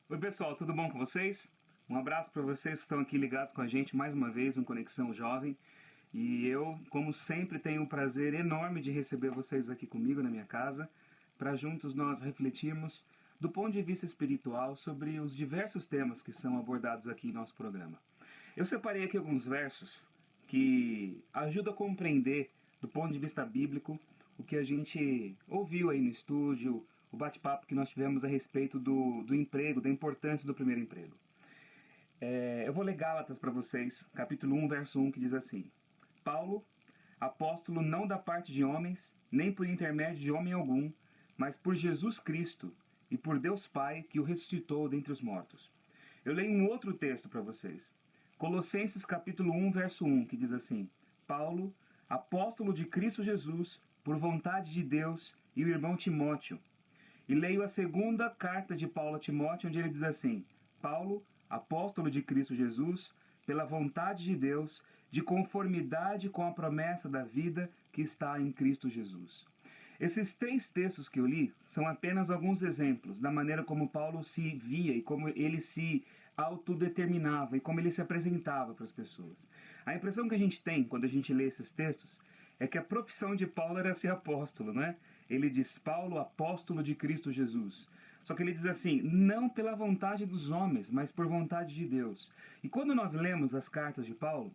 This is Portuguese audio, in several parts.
Oi pessoal, tudo bom com vocês? Um abraço para vocês que estão aqui ligados com a gente mais uma vez no Conexão Jovem. E eu, como sempre, tenho um prazer enorme de receber vocês aqui comigo na minha casa, para juntos nós refletirmos do ponto de vista espiritual sobre os diversos temas que são abordados aqui em nosso programa. Eu separei aqui alguns versos que ajudam a compreender, do ponto de vista bíblico, o que a gente ouviu aí no estúdio, o bate-papo que nós tivemos a respeito do emprego, da importância do primeiro emprego. Eu vou ler Gálatas para vocês, capítulo 1, verso 1, que diz assim: Paulo, apóstolo não da parte de homens, nem por intermédio de homem algum, mas por Jesus Cristo e por Deus Pai, que o ressuscitou dentre os mortos. Eu leio um outro texto para vocês. Colossenses capítulo 1, verso 1, que diz assim: Paulo, apóstolo de Cristo Jesus, por vontade de Deus, e o irmão Timóteo. E leio a segunda carta de Paulo a Timóteo, onde ele diz assim: Paulo, apóstolo de Cristo Jesus, pela vontade de Deus, de conformidade com a promessa da vida que está em Cristo Jesus. Esses três textos que eu li são apenas alguns exemplos da maneira como Paulo se via e como ele se autodeterminava e como ele se apresentava para as pessoas. A impressão que a gente tem quando a gente lê esses textos é que a profissão de Paulo era ser apóstolo, né? Ele diz: Paulo, apóstolo de Cristo Jesus. Só que ele diz assim: não pela vontade dos homens, mas por vontade de Deus. E quando nós lemos as cartas de Paulo,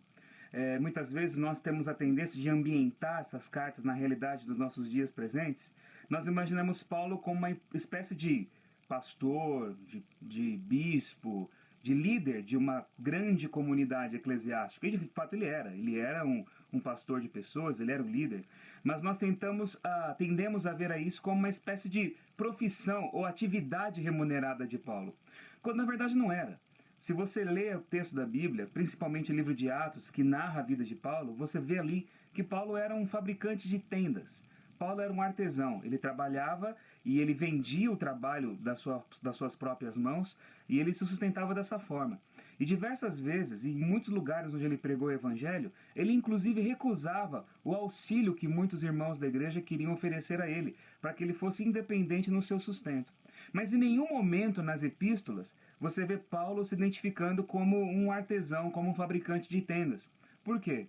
muitas vezes nós temos a tendência de ambientar essas cartas na realidade dos nossos dias presentes. Nós imaginamos Paulo como uma espécie de pastor, de bispo, de líder de uma grande comunidade eclesiástica. E de fato ele era um pastor de pessoas, ele era um líder. Mas nós tendemos a ver isso como uma espécie de profissão ou atividade remunerada de Paulo, quando na verdade não era. Se você lê o texto da Bíblia, principalmente o livro de Atos, que narra a vida de Paulo, você vê ali que Paulo era um fabricante de tendas. Paulo era um artesão, ele trabalhava e ele vendia o trabalho das suas próprias mãos e ele se sustentava dessa forma. E diversas vezes, em muitos lugares onde ele pregou o evangelho, ele inclusive recusava o auxílio que muitos irmãos da igreja queriam oferecer a ele, para que ele fosse independente no seu sustento. Mas em nenhum momento nas epístolas você vê Paulo se identificando como um artesão, como um fabricante de tendas. Por quê?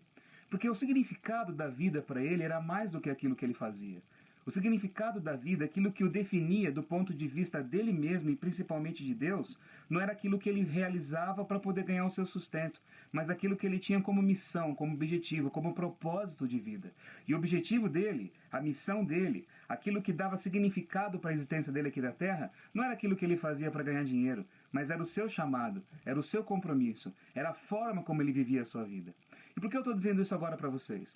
Porque o significado da vida para ele era mais do que aquilo que ele fazia. O significado da vida, aquilo que o definia do ponto de vista dele mesmo e principalmente de Deus, não era aquilo que ele realizava para poder ganhar o seu sustento, mas aquilo que ele tinha como missão, como objetivo, como propósito de vida. E o objetivo dele, a missão dele, aquilo que dava significado para a existência dele aqui da Terra, não era aquilo que ele fazia para ganhar dinheiro, mas era o seu chamado, era o seu compromisso, era a forma como ele vivia a sua vida. E por que eu estou dizendo isso agora para vocês?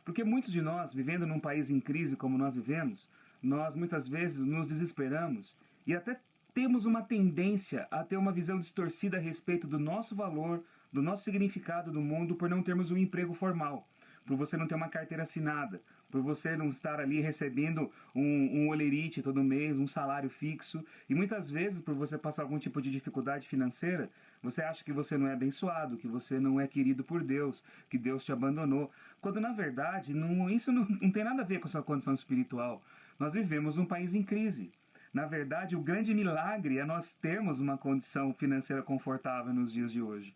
Porque muitos de nós, vivendo num país em crise como nós vivemos, nós muitas vezes nos desesperamos e até temos uma tendência a ter uma visão distorcida a respeito do nosso valor, do nosso significado do mundo por não termos um emprego formal, por você não ter uma carteira assinada, por você não estar ali recebendo um olerite todo mês, um salário fixo, e muitas vezes por você passar algum tipo de dificuldade financeira, você acha que você não é abençoado, que você não é querido por Deus, que Deus te abandonou, quando na verdade isso não tem nada a ver com a sua condição espiritual. Nós vivemos num país em crise. Na verdade, o grande milagre é nós termos uma condição financeira confortável nos dias de hoje.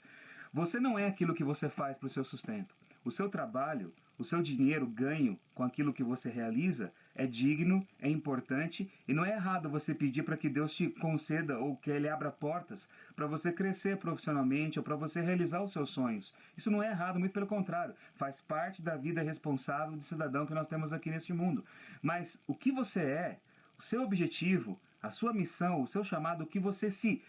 Você não é aquilo que você faz para o seu sustento. O seu trabalho, o seu dinheiro ganho com aquilo que você realiza é digno, é importante e não é errado você pedir para que Deus te conceda ou que Ele abra portas para você crescer profissionalmente ou para você realizar os seus sonhos. Isso não é errado, muito pelo contrário. Faz parte da vida responsável de cidadão que nós temos aqui neste mundo. Mas o que você é, o seu objetivo, a sua missão, o seu chamado, o que você se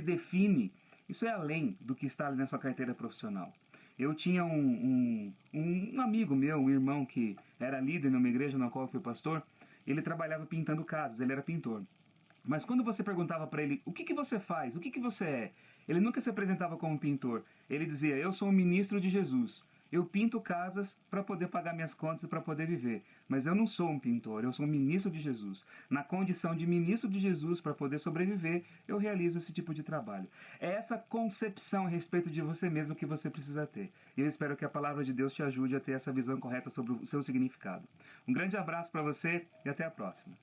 define, isso é além do que está ali na sua carteira profissional. Eu tinha um amigo meu, um irmão que era líder numa igreja na qual eu fui pastor, ele trabalhava pintando casas, ele era pintor. Mas quando você perguntava para ele, o que você faz, o que você é? Ele nunca se apresentava como pintor. Ele dizia: eu sou um ministro de Jesus. Eu pinto casas para poder pagar minhas contas e para poder viver. Mas eu não sou um pintor, eu sou um ministro de Jesus. Na condição de ministro de Jesus, para poder sobreviver, eu realizo esse tipo de trabalho. É essa concepção a respeito de você mesmo que você precisa ter. E eu espero que a palavra de Deus te ajude a ter essa visão correta sobre o seu significado. Um grande abraço para você e até a próxima.